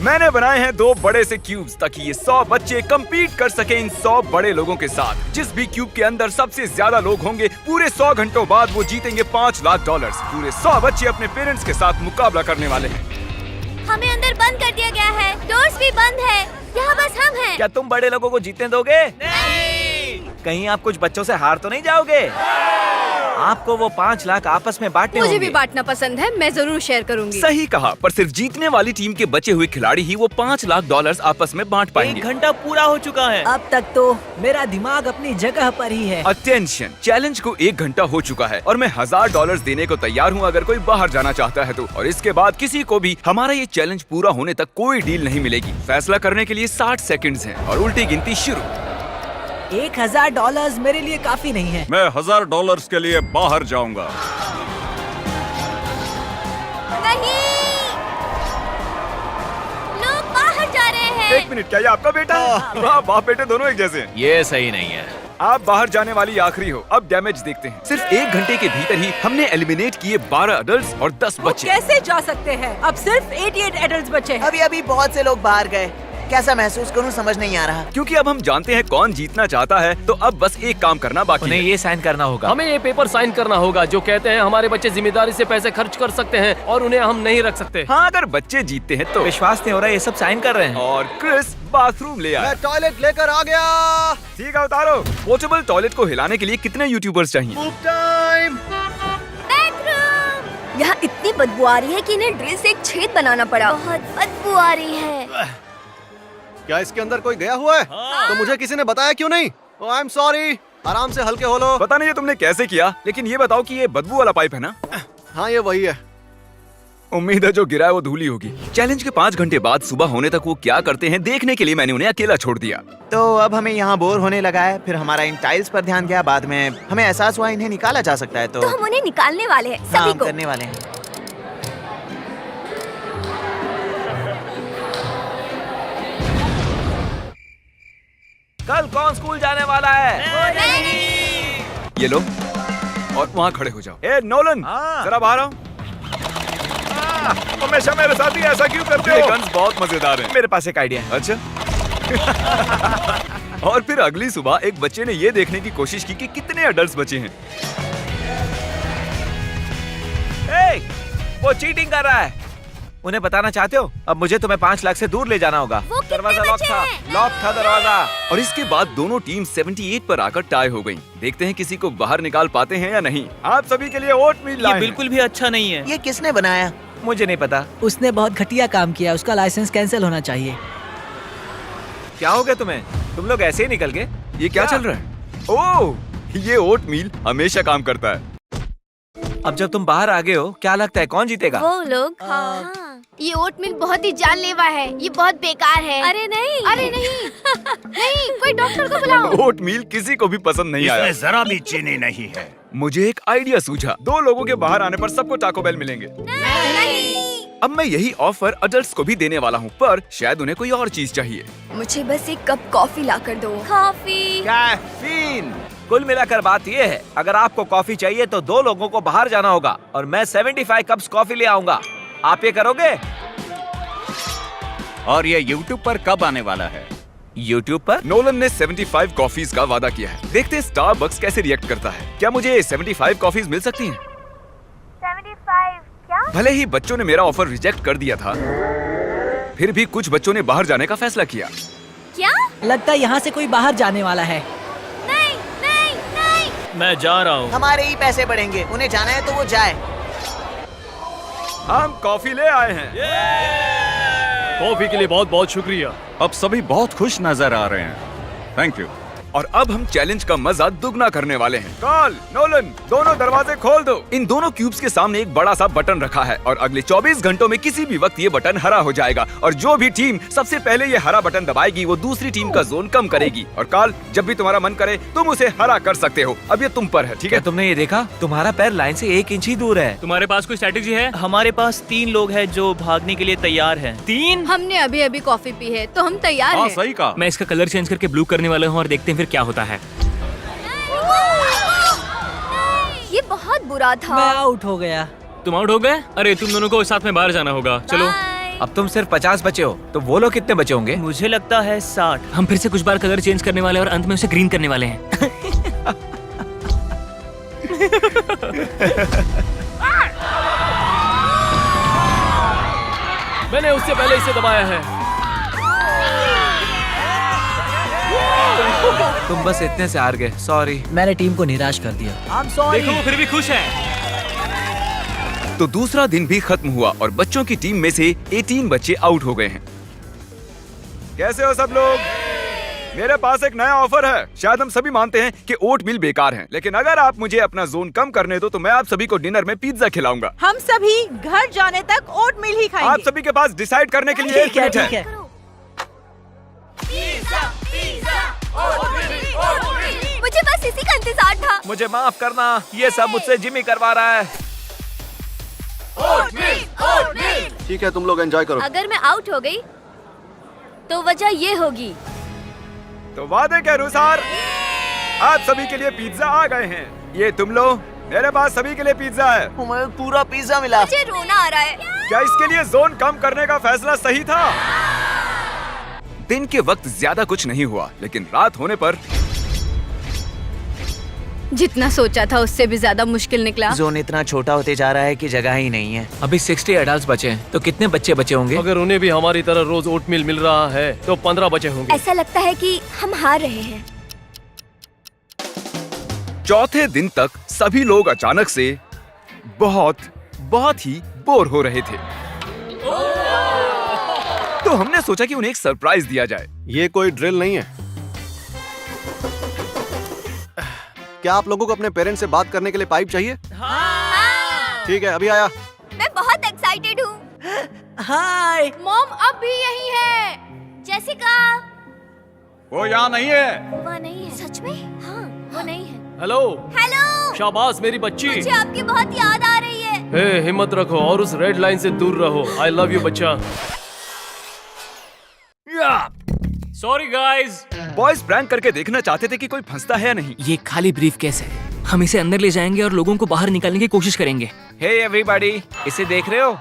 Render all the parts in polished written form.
मैंने बनाए हैं 2 बड़े से क्यूब्स ताकि ये 100 बच्चे compete कर सके इन 100 बड़े लोगों के साथ। जिस भी क्यूब के अंदर सबसे ज्यादा लोग होंगे पूरे 100 घंटों बाद वो जीतेंगे $5 लाख। पूरे 100 बच्चे अपने पेरेंट्स के साथ मुकाबला करने वाले हैं। हमें अंदर बंद कर दिया गया है, डोर्स भी बंद है, यहाँ बस हम हैं। क्या तुम बड़े लोगों को जीतने दोगे? नहीं। कहीं आप कुछ बच्चों से हार तो नहीं जाओगे? आपको वो 5 लाख आपस में बांटने होंगे। मुझे भी बांटना पसंद है, मैं जरूर शेयर करूंगी। सही कहा, पर सिर्फ जीतने वाली टीम के बचे हुए खिलाड़ी ही वो $5 लाख आपस में बांट पाएंगे। 1 घंटा पूरा हो चुका है। अब तक तो मेरा दिमाग अपनी जगह पर ही है। अटेंशन, चैलेंज को 1 घंटा हो चुका है और मैं $1000 देने को तैयार हूँ अगर कोई बाहर जाना चाहता है तो। और इसके बाद किसी को भी हमारा ये चैलेंज पूरा होने तक कोई डील नहीं मिलेगी। फैसला करने के लिए 60 सेकंड्स हैं और उल्टी गिनती शुरू। $1000 मेरे लिए काफी नहीं है। मैं $1000 के लिए बाहर जाऊंगा। नहीं, लोग बाहर जा रहे हैं। 1 मिनट, क्या ये आपका बेटा है? वाह, बाप बेटे दोनों एक जैसे हैं। ये सही नहीं है। आप बाहर जाने वाली आखिरी हो। अब डैमेज देखते हैं। सिर्फ 1 घंटे के भीतर ही हमने एलिमिनेट किए 12 अडल्ट्स और 10 वो बच्चे। कैसे जा सकते हैं? अब सिर्फ 88 एडल्ट्स बचे हैं। अभी बहुत से लोग बाहर गए। कैसा महसूस करूं समझ नहीं आ रहा। क्योंकि अब हम जानते हैं कौन जीतना चाहता है तो अब बस एक काम करना बाकी उन्हें है। ये साइन करना होगा। हमें ये पेपर साइन करना होगा जो कहते हैं हमारे बच्चे जिम्मेदारी से पैसे खर्च कर सकते हैं और उन्हें हम नहीं रख सकते। हाँ, अगर बच्चे जीतते हैं तो। विश्वास नहीं हो रहा, ये सब साइन कर रहे हैं। और क्रिस बाथरूम ले आया। टॉयलेट लेकर आ गया। ठीक है, उतारो। पोर्टेबल टॉयलेट को हिलाने के लिए कितने यूट्यूबर्स चाहिए? बेडरूम। यहाँ इतनी बदबू आ रही है कि इन्हें ड्रिल से एक छेद बनाना पड़ा। बहुत बदबू आ रही है। क्या इसके अंदर कोई गया हुआ है? तो मुझे किसी ने बताया क्यों नहीं? I am sorry. आराम से हल्के हो लो। पता नहीं ये तुमने कैसे किया, लेकिन ये बताओ कि ये बदबू वाला पाइप है ना? हाँ, ये वही है। उम्मीद है जो गिरा है वो धूली होगी। चैलेंज के 5 घंटे बाद सुबह होने तक वो क्या करते हैं देखने के लिए मैंने उन्हें अकेला छोड़ दिया। तो अब हमें यहाँ बोर होने लगा है। फिर हमारा इन टाइल्स पर ध्यान गया। बाद में हमें एहसास हुआ इन्हें निकाला जा सकता है। तो हम उन्हें निकालने वाले हैं, हाँ, सभी हम को। करने वाले हैं। कल कौन स्कूल जाने वाला है? ये लो और वहाँ खड़े हो जाओ। ए नोलन, हाँ। जरा बाहर आओ। हमेशा मेरे साथ ही ऐसा क्यों करते हो? ये गन्स बहुत मजेदार हैं। मेरे पास एक आइडिया है। अच्छा। और फिर अगली सुबह एक बच्चे ने ये देखने की कोशिश की कि कितने अडल्ट्स बचे हैं। ए, वो चीटिंग कर रहा है। उन्हें बताना चाहते हो? अब मुझे तुम्हें 5 लाख से दूर ले जाना होगा। वो कितने दरवाजा लॉक बचे था। हैं? लॉक था दरवाजा। और इसके बाद दोनों टीम 78 पर आकर टाई हो गयी। देखते हैं किसी को बाहर निकाल पाते हैं या नहीं। आप सभी के लिए ओटमील लाए हैं। बिल्कुल भी अच्छा नहीं है। ये किसने बनाया? मुझे नहीं पता। उसने बहुत घटिया काम किया। उसका लाइसेंस कैंसिल होना चाहिए। क्या हो गया तुम्हें? तुम लोग ऐसे ही निकल गए? ये क्या चल रहा है? ओह, ये ओटमील हमेशा काम करता है। अब जब तुम बाहर आ गए हो, क्या लगता है कौन जीतेगा? वो लोग। हाँ। ये ओटमील बहुत ही जानलेवा है। ये बहुत बेकार है। अरे नहीं, अरे नहीं। नहीं, कोई डॉक्टर को बुलाओ। ओटमील किसी को भी पसंद नहीं आया। जरा भी चीनी नहीं है। मुझे एक आइडिया सूझा। 2 लोगों के बाहर आने पर सबको टाको बेल मिलेंगे। नहीं। अब मैं यही ऑफर अडल्ट्स को भी देने वाला हूँ, पर शायद उन्हें कोई और चीज चाहिए। मुझे बस एक कप कॉफी ला कर दो। कॉफी। कैफीन। कुल मिलाकर बात ये है, अगर आपको कॉफी चाहिए तो 2 लोगों को बाहर जाना होगा और मैं 75 कप्स कॉफी ले आऊंगा। आप ये करोगे? और ये YouTube पर कब आने वाला है? YouTube पर? नोलन ने 75 कॉफीज का वादा किया है। देखते हैं स्टारबक्स कैसे रिएक्ट करता है। क्या मुझे 75 कॉफीज मिल सकती हैं? 75 क्या? भले ही बच्चों ने मेरा ऑफर रिजेक्ट कर दिया था, फिर भी कुछ बच्चों ने बाहर जाने का फैसला किया। क्या? लगता है यहाँ से कोई बाहर जाने वाला है। नहीं, नहीं, नहीं। मैं जा रहा हूँ। हमारे ही पैसे बढ़ेंगे। उन्हें जाना है तो वो जाए। हम कॉफी ले आए हैं। कॉफी के लिए बहुत बहुत शुक्रिया। अब सभी बहुत खुश नजर आ रहे हैं। Thank you. और अब हम चैलेंज का मजा दुगना करने वाले हैं। कार्ल, नोलन, दोनों दरवाजे खोल दो। इन दोनों क्यूब्स के सामने एक बड़ा सा बटन रखा है और अगले 24 घंटों में किसी भी वक्त ये बटन हरा हो जाएगा और जो भी टीम सबसे पहले ये हरा बटन दबाएगी वो दूसरी टीम का जोन कम करेगी। और कार्ल, जब भी तुम्हारा मन करे तुम उसे हरा कर सकते हो। अब ये तुम पर है, ठीक क्या है? तुमने ये देखा? तुम्हारा पैर लाइन से 1 इंच ही दूर है। तुम्हारे पास कोई स्ट्रेटेजी है? हमारे पास 3 लोग हैं जो भागने के लिए तैयार हैं। 3? हमने अभी अभी कॉफी पी है तो हम तैयार हाँ, हैं। सही कहा। मैं इसका कलर चेंज करके ब्लू करने वाला हूँ और देखते हैं फिर क्या होता है। ये बहुत बुरा था। मैं आउट हो गया। तुम आउट हो गए? अरे तुम दोनों को साथ में बाहर जाना होगा। चलो। Bye. अब तुम सिर्फ 50 बचे हो, तो वो लोग कितने बचे होंगे? मुझे लगता है 60। हम फिर से कुछ बार कलर चेंज करने वाले हैं और अंत में उसे ग्रीन करने वाले हैं। मैंने उससे पहले इसे दबाया है। तुम बस इतने से हार गए, सॉरी। मैंने टीम को निराश कर दिया। I'm sorry। देखो वो फिर भी खुश है। तो दूसरा दिन भी खत्म हुआ और बच्चों की टीम में से 18 बच्चे आउट हो गए हैं। कैसे हो सब लोग? मेरे पास एक नया ऑफर है। शायद हम सभी मानते हैं कि ओट मिल बेकार है, लेकिन अगर आप मुझे अपना जोन कम करने दो तो मैं आप सभी को डिनर में पिज्जा खिलाऊंगा। हम सभी घर जाने तक ओट मिल ही खाएंगे। आप सभी के पास डिसाइड करने के लिए 1 मिनट है। ठीक है। मुझे बस इसी का इंतजार था। मुझे माफ करना, ये सब मुझसे जिमी करवा रहा है। ठीक है, तुम लोग एंजॉय करो। अगर मैं आउट हो गई तो वजह ये होगी। तो वादे के अनुसार आप सभी के लिए पिज्जा आ गए हैं। ये तुम लो, मेरे पास सभी के लिए पिज्जा है। हमें पूरा पिज्जा मिला। मुझे रोना आ रहा है। क्या इसके लिए जोन कम करने का फैसला सही था? दिन के वक्त ज्यादा कुछ नहीं हुआ, लेकिन रात होने पर जितना सोचा था उससे भी ज्यादा मुश्किल निकला। जोन इतना छोटा होते जा रहा है कि जगह ही नहीं है। अभी 60 एडल्ट्स बचे हैं, तो कितने बच्चे बचे होंगे? अगर उन्हें भी हमारी तरह रोज ओटमील मिल रहा है तो 15 बचे होंगे। ऐसा लगता है कि हम हार रहे हैं। चौथे दिन तक सभी लोग अचानक से बहुत ही बोर हो रहे थे। तो हमने सोचा कि उन्हें एक सरप्राइज दिया जाए। ये कोई ड्रिल नहीं है। क्या आप लोगों को अपने पेरेंट्स से बात करने के लिए पाइप चाहिए? ठीक है, अभी आया। मैं बहुत एक्साइटेड हूँ। हाय। मॉम अब भी यही है। जेसिका वो यहाँ नहीं है। वो नहीं है। सच में? हाँ, वो नहीं है। हेलो। हेलो। शाबाश मेरी बच्ची। मुझे आपकी बहुत याद आ रही है। हे, हिम्मत रखो और उस रेड लाइन से दूर रहो। आई लव यू बच्चा। Sorry guys. बॉयज प्रैंक करके देखना चाहते थे कि कोई फंसता है या नहीं। ये खाली ब्रीफकेस है। हम इसे अंदर ले जाएंगे और लोगों को बाहर निकालने की कोशिश करेंगे। हे एवरीबॉडी, इसे देख रहे हो?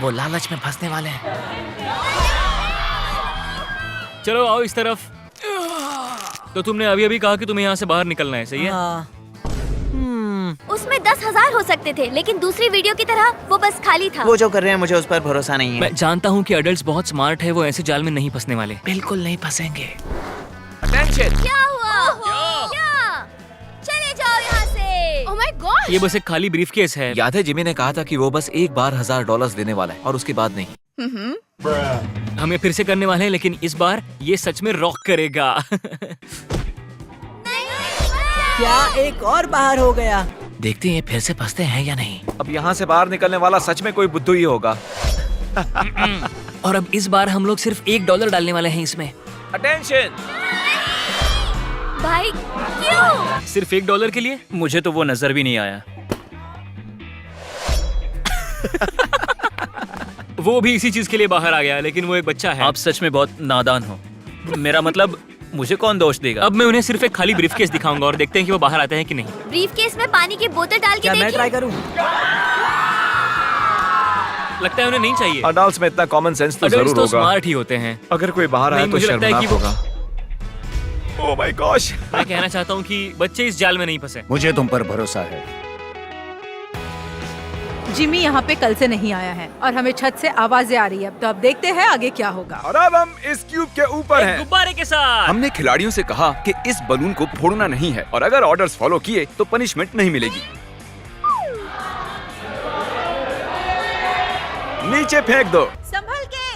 वो लालच में फंसने वाले हैं। चलो आओ इस तरफ। तो तुमने अभी अभी कहा कि तुम्हें यहाँ से बाहर निकलना है, सही है? हाँ। उसमें 10,000 हो सकते थे, लेकिन दूसरी वीडियो की तरह वो बस खाली था। वो जो कर रहे हैं मुझे उस पर भरोसा नहीं है। मैं जानता हूँ कि अडल्ट्स बहुत स्मार्ट है, वो ऐसे जाल में नहीं फंसने वाले। बिल्कुल नहीं फंसेंगे। अटेंशन। क्या हुआ? क्या? चले जाओ यहाँ से। Oh my God. ये बस एक खाली ब्रीफकेस है। याद है जिमी ने कहा था कि वो बस एक बार $1000 देने वाला है और उसके बाद नहीं। हम ये फिर से करने वाले हैं, लेकिन इस बार ये सच में रॉक करेगा। क्या एक और बाहर हो गया? देखते हैं फिर से फंसते हैं या नहीं। अब यहाँ से बाहर निकलने वाला सच में कोई बुद्धू ही होगा। और अब इस बार हम लोग सिर्फ $1 डालने वाले हैं इसमें। अटेंशन। भाई क्यों? सिर्फ $1 के लिए? मुझे तो वो नजर भी नहीं आया। वो भी इसी चीज के लिए बाहर आ गया, लेकिन वो एक बच्चा है। आप सच में बहुत नादान हो। मेरा मतलब मुझे कौन दोष देगा? अब मैं उन्हें सिर्फ एक खाली ब्रीफकेस दिखाऊंगा और देखते हैं कि वो बाहर आते हैं कि नहीं। ब्रीफकेस में पानी की बोतल डाल के क्या मैं देखिए। ट्राई करूं? लगता है उन्हें नहीं चाहिए। अडल्ट्स में इतना कॉमन सेंस तो अडल्ट्स जरूर तो होगा। स्मार्ट ही होते हैं। अगर कोई बाहर आया नहीं, तो मुझे लगता है शर्मनाक कि वो- होगा। Oh my gosh. मैं कहना चाहता हूँ कि बच्चे इस जाल में नहीं फंसे। मुझे तुम पर भरोसा है। जिमी यहाँ पे कल से नहीं आया है और हमें छत से आवाजें आ रही है। तो अब देखते हैं आगे क्या होगा। और अब हम इस क्यूब के ऊपर हैं। गुब्बारे के साथ। हमने खिलाड़ियों से कहा कि इस बलून को फोड़ना नहीं है और अगर ऑर्डर्स फॉलो किए तो पनिशमेंट नहीं मिलेगी। नीचे फेंक दो। संभल के।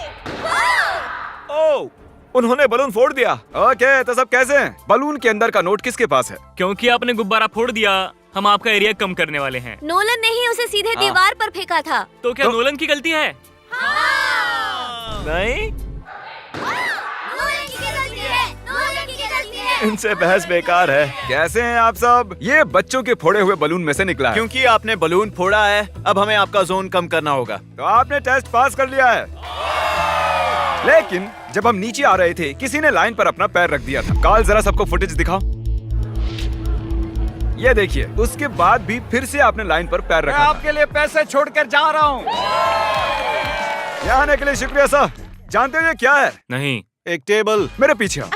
ओह, उन्होंने बलून फोड़ दिया। ओके, तो सब कैसे हैं? बलून के अंदर का नोट किसके पास है? क्योंकि आपने गुब्बारा फोड़ दिया, हम आपका एरिया कम करने वाले हैं। नोलन ने ही उसे सीधे दीवार पर फेंका था। तो क्या नोलन की गलती है? नहीं, नोलन की गलती है। नोलन की गलती है। इनसे बहस बेकार है। कैसे हैं आप सब? ये बच्चों के फोड़े हुए बलून में से निकला है। क्योंकि आपने बलून फोड़ा है, अब हमें आपका जोन कम करना होगा। तो आपने टेस्ट पास कर लिया है। लेकिन जब हम नीचे आ रहे थे, किसी ने लाइन पर अपना पैर रख दिया था। कार्ल, जरा सबको फुटेज दिखाओ। ये देखिए, उसके बाद भी फिर से आपने लाइन पर पैर रखा। आपके लिए पैसे छोड़कर जा रहा हूँ। यहाँ आने के लिए शुक्रिया सर। जानते हो ये क्या है? नहीं। एक टेबल। मेरे पीछे आओ।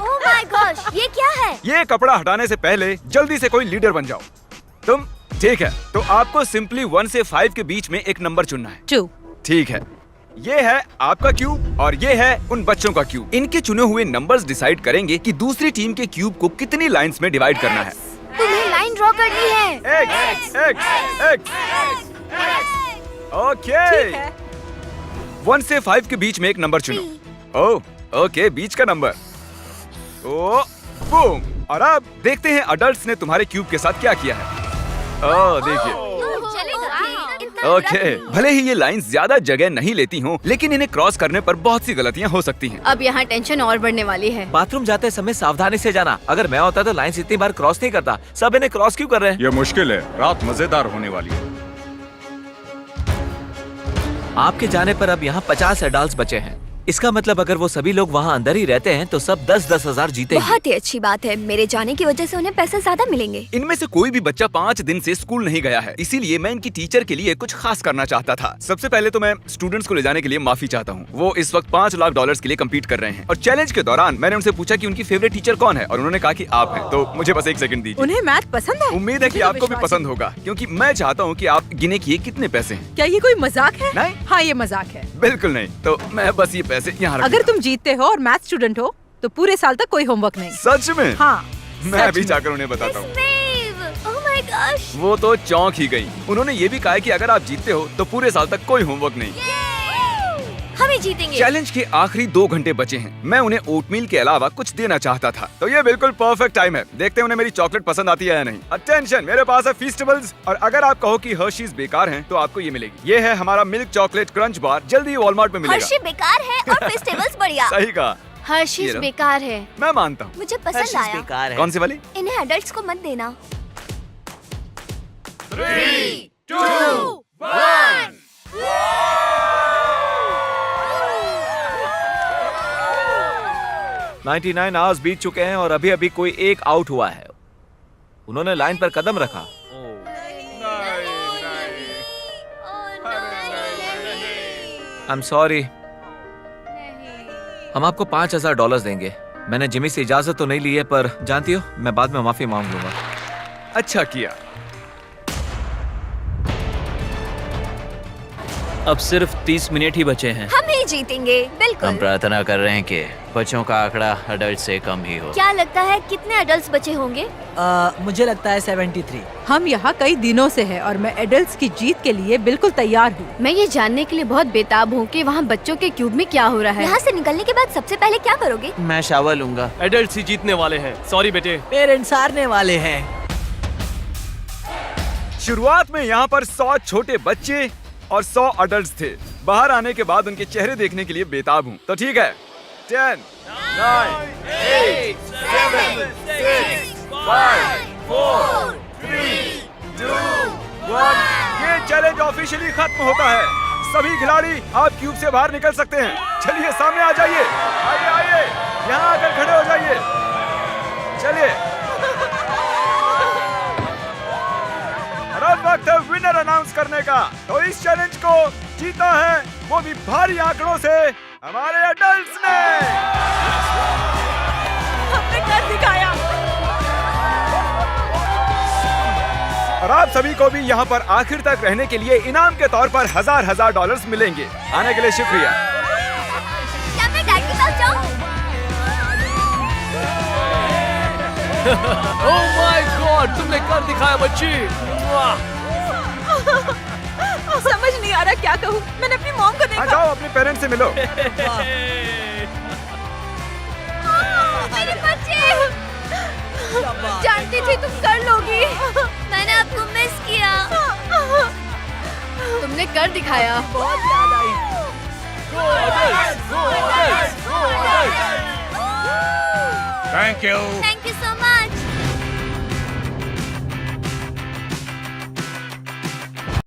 ओह माय गॉश, ये क्या है? ये कपड़ा हटाने से पहले जल्दी से कोई लीडर बन जाओ। तुम ठीक है, तो आपको सिंपली 1 से 5 के बीच में एक नंबर चुनना है। 2। ठीक है, ये है आपका क्यूब और ये है उन बच्चों का क्यूब। इनके चुने हुए नंबर्स डिसाइड करेंगे कि दूसरी टीम के क्यूब को कितनी लाइंस में डिवाइड करना है। तुम्हें लाइन ड्रॉ करनी है। X। ओके, 1 से 5 के बीच में एक नंबर चुनो। ओह ओके, बीच का नंबर। ओ बूम। और अब देखते हैं अडल्ट्स ने तुम्हारे क्यूब के साथ क्या किया है। ओह देखिए, ओके, भले ही ये लाइंस ज्यादा जगह नहीं लेती हों, लेकिन इन्हें क्रॉस करने पर बहुत सी गलतियां हो सकती हैं। अब यहाँ टेंशन और बढ़ने वाली है। बाथरूम जाते समय सावधानी से जाना। अगर मैं होता तो लाइंस इतनी बार क्रॉस नहीं करता। सब इन्हें क्रॉस क्यों कर रहे हैं? ये मुश्किल है, रात मजेदार होने वाली है। आपके जाने पर अब यहाँ 50 एडल्ट्स बचे हैं। इसका मतलब अगर वो सभी लोग वहाँ अंदर ही रहते हैं तो सब 10-10 हजार जीतेंगे। बहुत ही अच्छी बात है, मेरे जाने की वजह से उन्हें पैसे ज्यादा मिलेंगे। इनमें से कोई भी बच्चा 5 दिन से स्कूल नहीं गया है, इसीलिए मैं इनकी टीचर के लिए कुछ खास करना चाहता था। सबसे पहले तो मैं स्टूडेंट्स को ले जाने के लिए माफी चाहता हूँ। वो इस वक्त $5 लाख के लिए कम्पीट कर रहे हैं और चैलेंज के दौरान मैंने उनसे पूछा कि उनकी फेवरेट टीचर कौन है और उन्होंने कहा कि आप हैं। तो मुझे बस 1 सेकंड दीजिए। उन्हें मैथ पसंद है? उम्मीद है कि मुझे तो आपको भी विश्वास पसंद होगा, क्योंकि मैं चाहता हूँ कि आप गिने किए कितने पैसे हैं। क्या ये कोई मजाक है? नहीं। हाँ, ये मजाक है। बिल्कुल नहीं, तो मैं बस ये पैसे यहाँ रख अगर दूंगा। तुम जीतते हो और मैथ स्टूडेंट हो तो पूरे साल तक कोई होमवर्क नहीं। सच में? हाँ, मैं सच अभी में। जाकर उन्हें बताता हूँ। ओह माय गॉश, वो तो चौंक ही गई। उन्होंने ये भी कहा है कि अगर आप जीतते हो तो पूरे साल तक कोई होमवर्क नहीं। हम ही जीतेंगे। चैलेंज के आखिरी 2 घंटे बचे हैं। मैं उन्हें ओटमील के अलावा कुछ देना चाहता था, तो ये बिल्कुल परफेक्ट टाइम है। देखते हैं उन्हें मेरी चॉकलेट पसंद आती है या नहीं। अटेंशन, मेरे पास है फीस्टेबल्स, और अगर आप कहो कि हर्शीज बेकार हैं, तो आपको ये मिलेगी। ये है हमारा मिल्क चॉकलेट क्रंच बार, जल्दी वॉलमार्ट में मिलेगा। हर्षी बेकार है और फेस्टिवल्स बढ़िया। सही कहा, हर्षीज ये लो। बेकार है। मैं मानता हूँ। मुझे पसंद आया। कौन सी वाली? इन्हें एडल्ट्स को मत देना। 3, 2, 1। 99 आवर्स बीत चुके हैं और अभी अभी कोई एक आउट हुआ है। उन्होंने लाइन पर कदम रखा। I am sorry. हम आपको $5000 देंगे। मैंने जिमी से इजाजत तो नहीं ली है, पर जानती हो मैं बाद में माफी मांग लूंगा। अच्छा किया। अब सिर्फ 30 मिनट ही बचे हैं। हम ही जीतेंगे, बिल्कुल। हम प्रार्थना कर रहे हैं कि बच्चों का आंकड़ा अडल्ट से कम ही हो। क्या लगता है कितने एडल्ट्स बचे होंगे? मुझे लगता है 73। हम यहाँ कई दिनों से हैं और मैं एडल्ट्स की जीत के लिए बिल्कुल तैयार हूँ। मैं ये जानने के लिए बहुत बेताब हूँ कि वहाँ बच्चों के क्यूब में क्या हो रहा है। यहाँ से निकलने के बाद सबसे पहले क्या करोगे? मैं शावर लूंगा। एडल्ट्स ही जीतने वाले हैं। सॉरी बेटे। पेरेंट्स हारने वाले हैं। शुरुआत में यहाँ पर 100 छोटे बच्चे और 100 अडल्ट्स थे। बाहर आने के बाद उनके चेहरे देखने के लिए बेताब हूँ। तो ठीक है, 10, 9, 8, 7, 6, 5, 4, 3, 2, 1। ये चैलेंज ऑफिशियली खत्म होता है। सभी खिलाड़ी आप क्यूब से बाहर निकल सकते हैं। चलिए सामने आ जाइए। आइए आइए, यहाँ आकर खड़े हो जाइए। चलिए, अब वक्त है विनर अनाउंस करने का। तो इस चैलेंज को जीता है वो भी भारी आंकड़ों से हमारे एडल्ट्स ने। हमने कर दिखाया। और आप सभी को भी यहाँ पर आखिर तक रहने के लिए इनाम के तौर पर $1000 मिलेंगे। आने के लिए शुक्रिया। क्या मैं डैड के साथ जाऊँ? ओह माय गॉड, तुमने कर दिखाया बच्ची। समझ नहीं आ रहा क्या कहूँ। मैंने अपनी मॉम को हाँ, देखा। जाओ अपने पेरेंट्स से मिलो। मेरे बच्चे, जानती थी तुम कर लोगी। मैंने आपको मिस किया। तुमने कर दिखाया। बहुत याद आई। Thank you. Thank you so much.